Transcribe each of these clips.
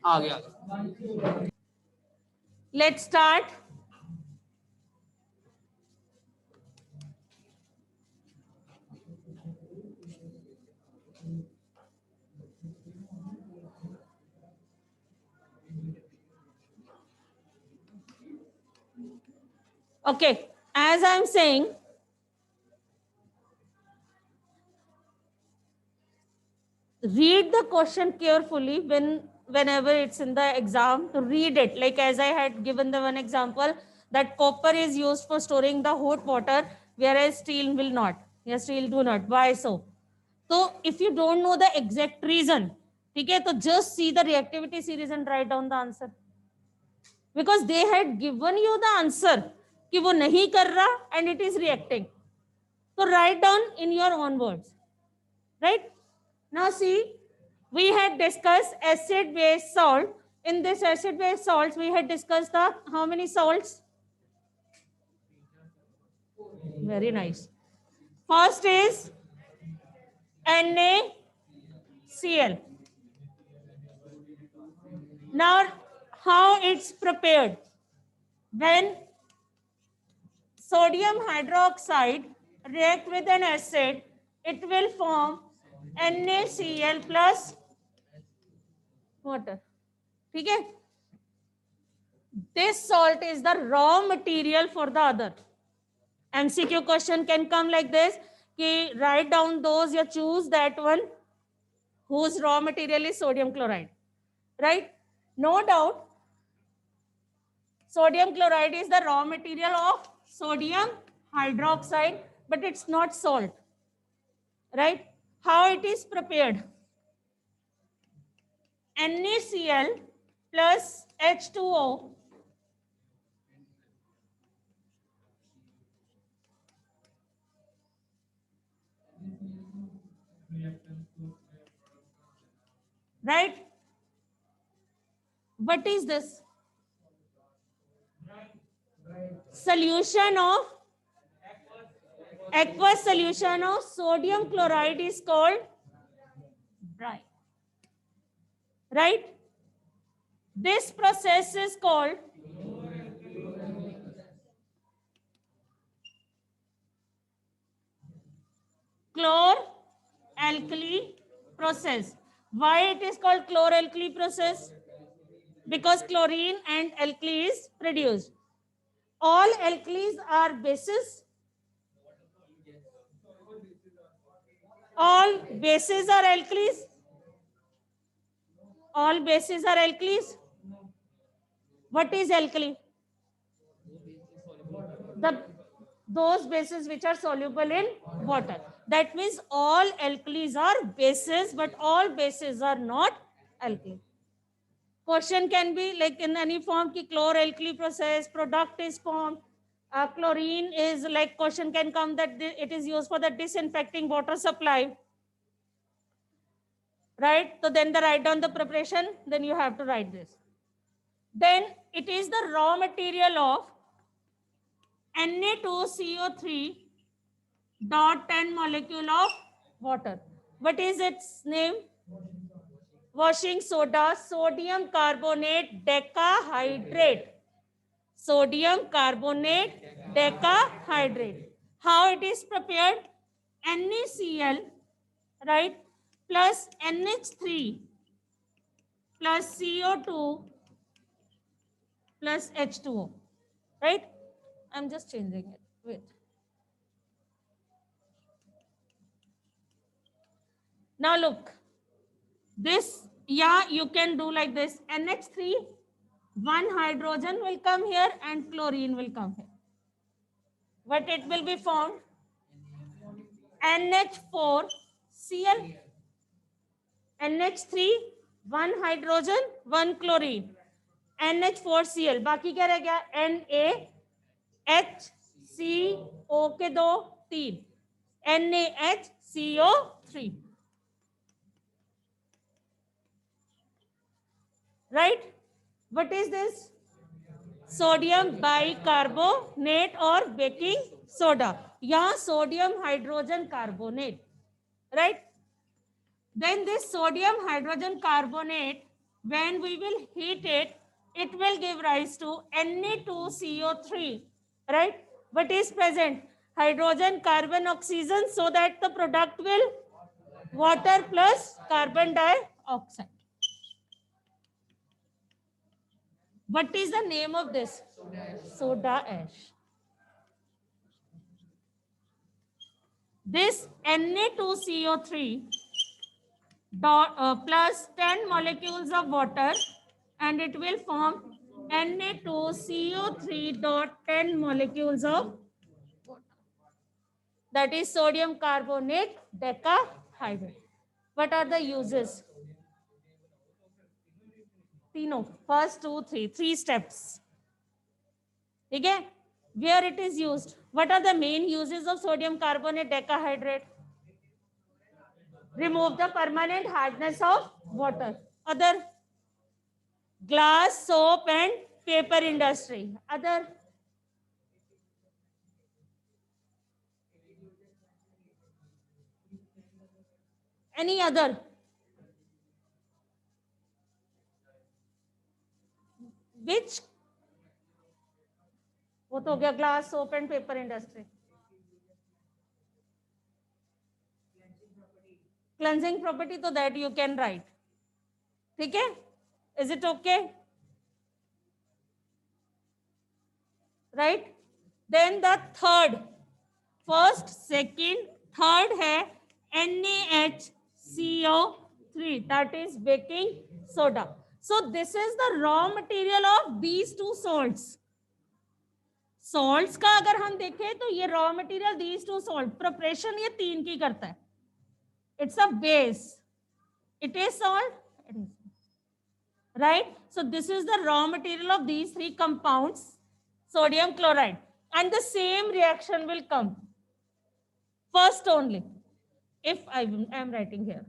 आ गया. Let's start. Okay, as I'm saying, read the question carefully whenever it's in the exam, to read it. Like as I had given the one example, that copper is used for storing the hot water, whereas steel will not. Yes, steel do not. Why so? So if you don't know the exact reason, okay, so just see the reactivity series and write down the answer. Because they had given you the answer कि वो नहीं कर रहा and it is reacting. So write down in your own words. Right? Now see, we had discussed acid, base, salt. In this acid, base, salts, we had discussed the how many salts? Very nice. First is NaCl. Now, how it's prepared? When sodium hydroxide react with an acid, it will form NaCl plus water. Okay? This salt is the raw material for the other. MCQ question can come like this, कि write down those, you choose that one whose raw material is sodium chloride. Right? No doubt, sodium chloride is the raw material of sodium hydroxide, but it's not salt. Right? How it is prepared? NaCl plus H2O right? What is this? Solution of aqueous solution of sodium chloride is called brine. Right? This process is called chlor-alkali process. Why it is called chlor-alkali process? Because chlorine and alkali is produced. All alkalis are bases. All bases are alkalis. All bases are alkalis. What is alkali? Those bases which are soluble in water. That means all alkalis are bases, but all bases are not alkali. Question can be like in any form ki chlor-alkali process, product is formed. Chlorine is like, question can come that it is used for the disinfecting water supply. Right? So then the write down the preparation, then you have to write this. Then it is the raw material of Na2CO3 dot 10 molecule of water. What is its name? Washing soda, sodium carbonate decahydrate. Sodium carbonate decahydrate. How it is prepared? NaCl, right, plus NH3 plus CO2 plus H2O, right? I'm just changing it. Wait. Now look, this, yeah, you can do like this. NH3, one hydrogen will come here and chlorine will come here. What it will be formed? NH4Cl. NH3, one hydrogen, one chlorine. NH4Cl. बाकी क्या रह गया? NaHCO के दो, तीन. NaHCO3. Right? What is this? Sodium bicarbonate or baking soda. यहाँ sodium hydrogen carbonate. Right? Then this sodium hydrogen carbonate, when we will heat it, it will give rise to Na2CO3, right? What is present? Hydrogen, carbon, oxygen, so that the product will water plus carbon dioxide. What is the name of this? Soda ash. This Na2CO3 plus 10 molecules of water, and it will form Na2CO3 dot 10 molecules of water. That is sodium carbonate decahydrate. What are the uses? तीनों, first two, three steps. ठीक है? Where it is used? What are the main uses of sodium carbonate decahydrate? Remove the permanent hardness of water. Other, glass, soap and paper industry. Other, any other? Which? वो तो हो गया glass, soap and paper industry. Cleansing property, तो that you can write. ठीक है? Is it okay? Right? Then the third, first, second, third है NaHCO3, that is baking soda. So this is the raw material of these two salts. Salts का अगर हम देखें तो ये raw material these two salt, preparation ये तीन की करता है. It's a base, it is salt, it is right. So this is the raw material of these three compounds, sodium chloride, and the same reaction will come first only if I am writing here.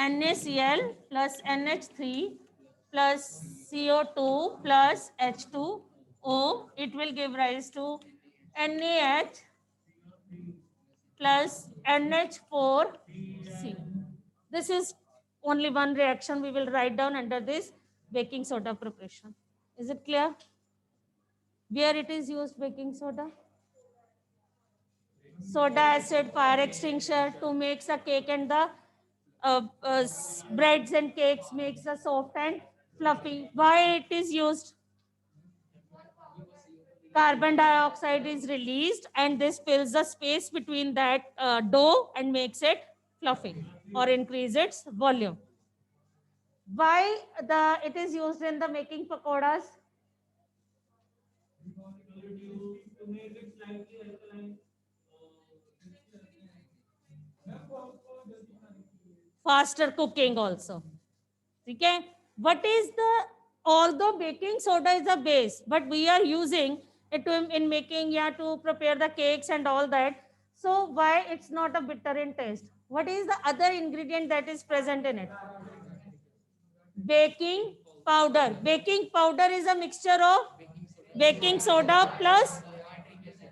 NaCl plus NH3 plus CO2 plus H2O, it will give rise to NaH plus NH4C. This is only one reaction we will write down under this baking soda preparation. Is it clear? Where it is used, baking soda? Soda acid, fire extinguisher, to make the cake and the breads and cakes, makes the soft and fluffy. Why it is used? Carbon dioxide is released and this fills the space between that dough and makes it fluffy or increase its volume. Why it is used in the making pakoras? Faster cooking also. Okay. What is the, although baking soda is a base, but we are using it in making, yeah, to prepare the cakes and all that. So why it's not a bitter in taste? What is the other ingredient that is present in it? Baking powder. Baking powder is a mixture of baking soda plus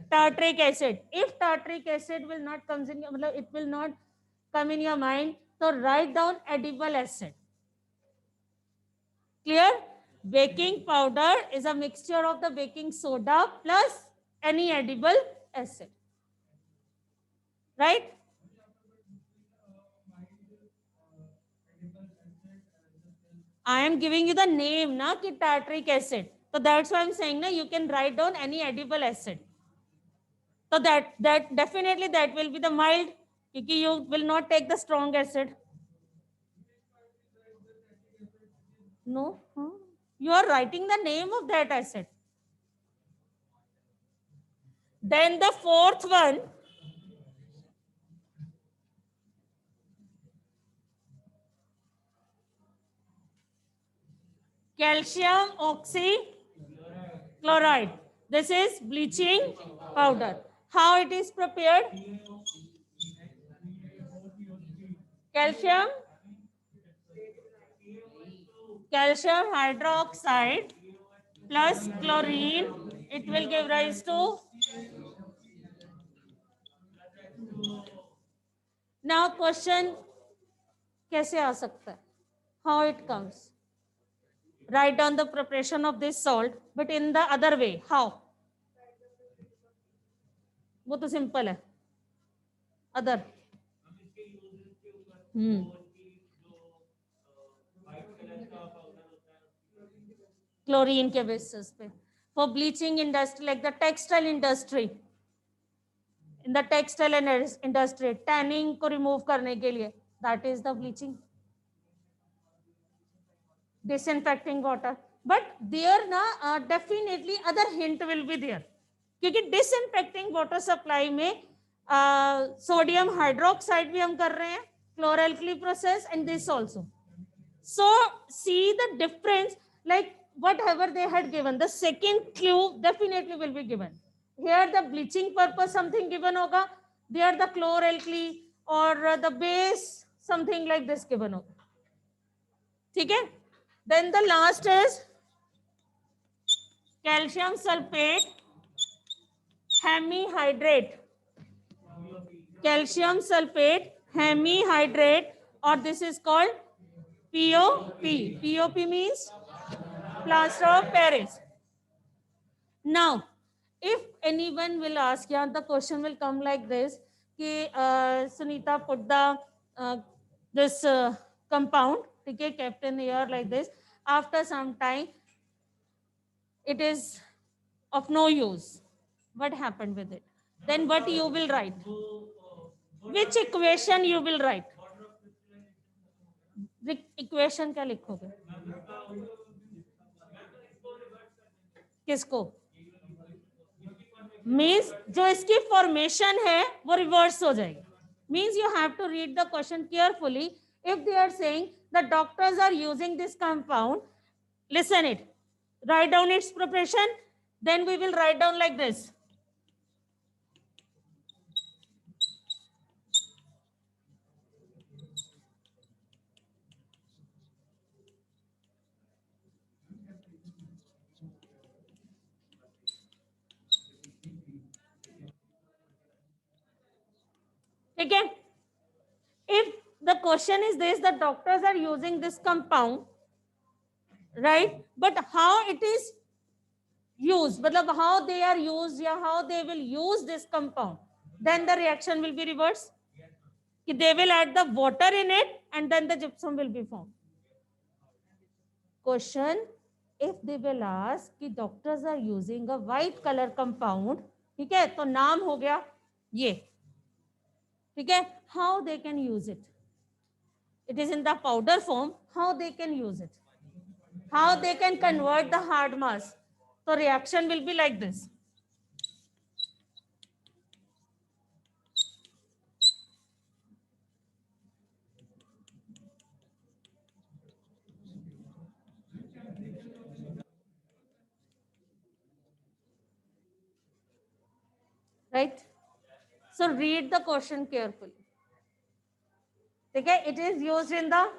tartaric acid. If tartaric acid will not come in, it will not come in your mind, so write down edible acid. Clear? Baking powder is a mixture of the baking soda plus any edible acid. Right? I am giving you the name, na, ki tartaric acid. So that's why I'm saying, na, you can write down any edible acid. So that definitely that will be the mild, because you will not take the strong acid. No, you are writing the name of that acid. Then the fourth one, calcium oxychloride. This is bleaching powder. How it is prepared? Calcium hydroxide plus chlorine, it will give rise to. Now question कैसे आ सकता है? How it comes? Write down the preparation of this salt, but in the other way. How? वो तो simple है. Other. Chlorine के basis पे. For bleaching industry, like the textile industry, in the textile industry, tanning को remove करने के लिए, that is the bleaching. Disinfecting water, but there ना definitely other hint will be there, क्योंकि disinfecting water supply में sodium hydroxide भी हम कर रहे हैं, chloralkali process, and this also. So see the difference, like whatever they had given, the second clue definitely will be given. Here the bleaching purpose something given होगा, there the chloralkali or the base something like this given होगा. ठीक है? Then the last is calcium sulfate hemihydrate. Calcium sulfate hemihydrate, or this is called POP. POP means plaster of Paris. Now, if anyone will ask, yeah, the question will come like this: कि Sunita put the this compound, okay, kept in here like this. After some time, it is of no use. What happened with it? Then what you will write? Which equation you will write? Equation क्या लिखोगे? किसको? Means जो इसकी formation है वो reverse हो जाएगी. Means you have to read the question carefully. If they are saying the doctors are using this compound, listen it. Write down its preparation. Then we will write down like this. Okay. If the question is this, the doctors are using this compound, right? But how it is used, मतलब how they are used, या how they will use this compound, then the reaction will be reversed. They will add the water in it and then the gypsum will be formed. Question: if they will ask कि doctors are using a white color compound, ठीक है, तो नाम हो गया ये, ठीक है, how they can use it? It is in the powder form. How they can use it? How they can convert the hard mass? So reaction will be like this. Right? So read the question carefully. Okay, it is used in the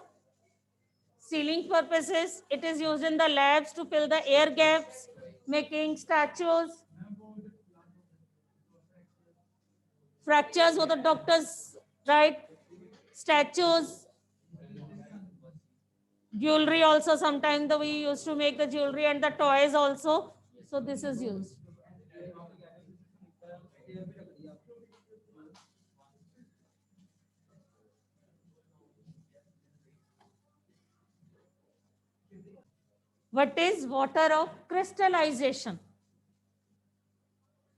sealing purposes. It is used in the labs to fill the air gaps, making statues, fractures for the doctors, right? Statues, jewelry also. Sometimes we used to make the jewelry and the toys also. So this is used. What is water of crystallization?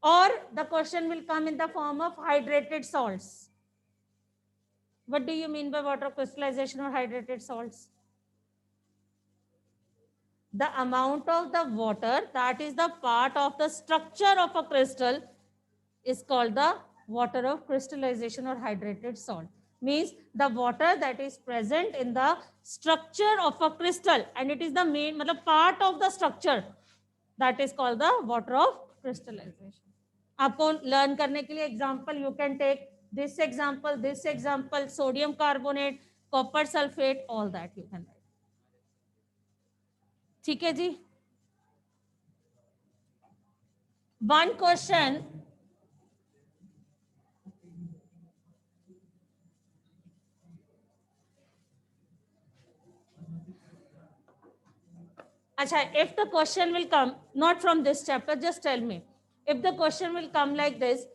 Or the question will come in the form of hydrated salts. What do you mean by water of crystallization or hydrated salts? The amount of the water that is the part of the structure of a crystal is called the water of crystallization or hydrated salt. Means the water that is present in the structure of a crystal and it is the main part of the structure, that is called the water of crystallization. आपको learn करने के लिए example you can take this example sodium carbonate, copper sulphate, all that you can write. ठीक है जी. one question. Acha, if the question will come not from this chapter, just tell me. If the question will come like this,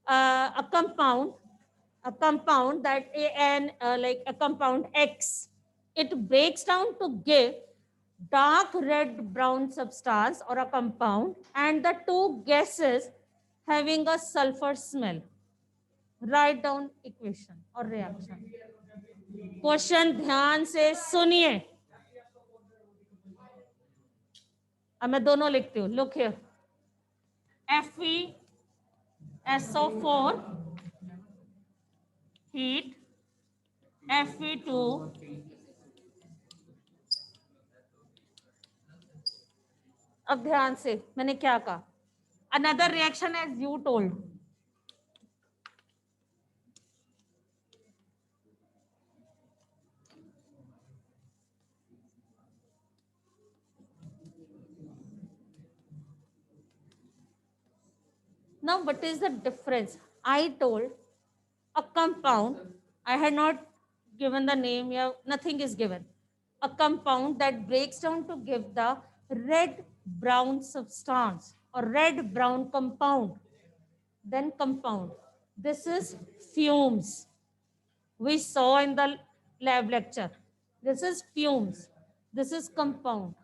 a compound that like a compound X, it breaks down to give dark red brown substance or a compound, and the two gases having a sulfur smell. Write down equation or reaction. Question ध्यान से सुनिए. अब मैं दोनों लिखती हूँ. Look here. FeSO4 heat, Fe2 अब ध्यान से मैंने क्या कहा. Another reaction as you told. Now, what is the difference? I told a compound, I had not given the name, yeah, nothing is given. A compound that breaks down to give the red brown substance or red brown compound. Then compound. This is fumes. We saw in the lab lecture. This is fumes. This is compound.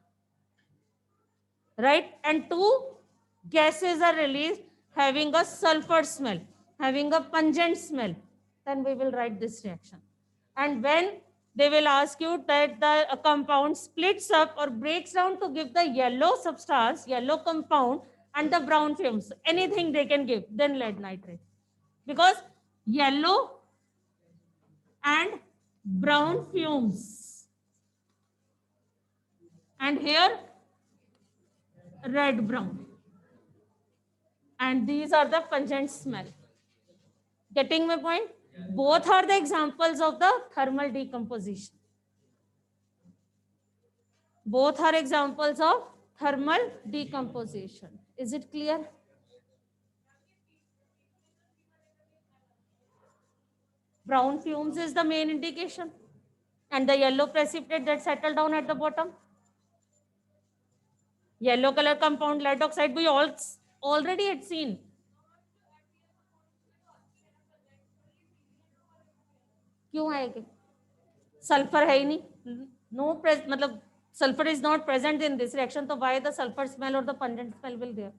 Right? And two gases are released having a sulfur smell, having a pungent smell. Then we will write this reaction. And when they will ask you that the compound splits up or breaks down to give the yellow substance, yellow compound, and the brown fumes, anything they can give, then lead nitrate. Because yellow and brown fumes. And here, red brown. And these are the pungent smell. Getting my point? Both are the examples of the thermal decomposition. Both are examples of thermal decomposition. Is it clear? Brown fumes is the main indication. And the yellow precipitate that settle down at the bottom. Yellow color compound lead oxide we already had seen. क्यों आएगी? Sulfur है ही नहीं. No, मतलब sulfur is not present in this reaction. So why the sulfur smell or the pungent smell will there?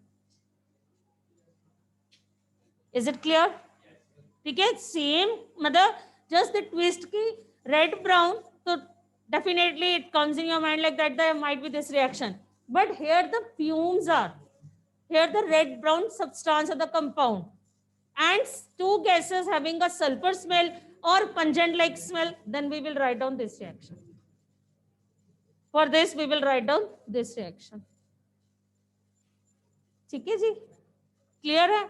Is it clear? ठीक है. Same मतलब just the twist की red brown. So definitely it comes in your mind like that there might be this reaction. But here the fumes are. Here the red brown substance of the compound. And two gases having a sulfur smell or pungent like smell, then we will write down this reaction. For this, we will write down this reaction. ठीक है जी? Clear है?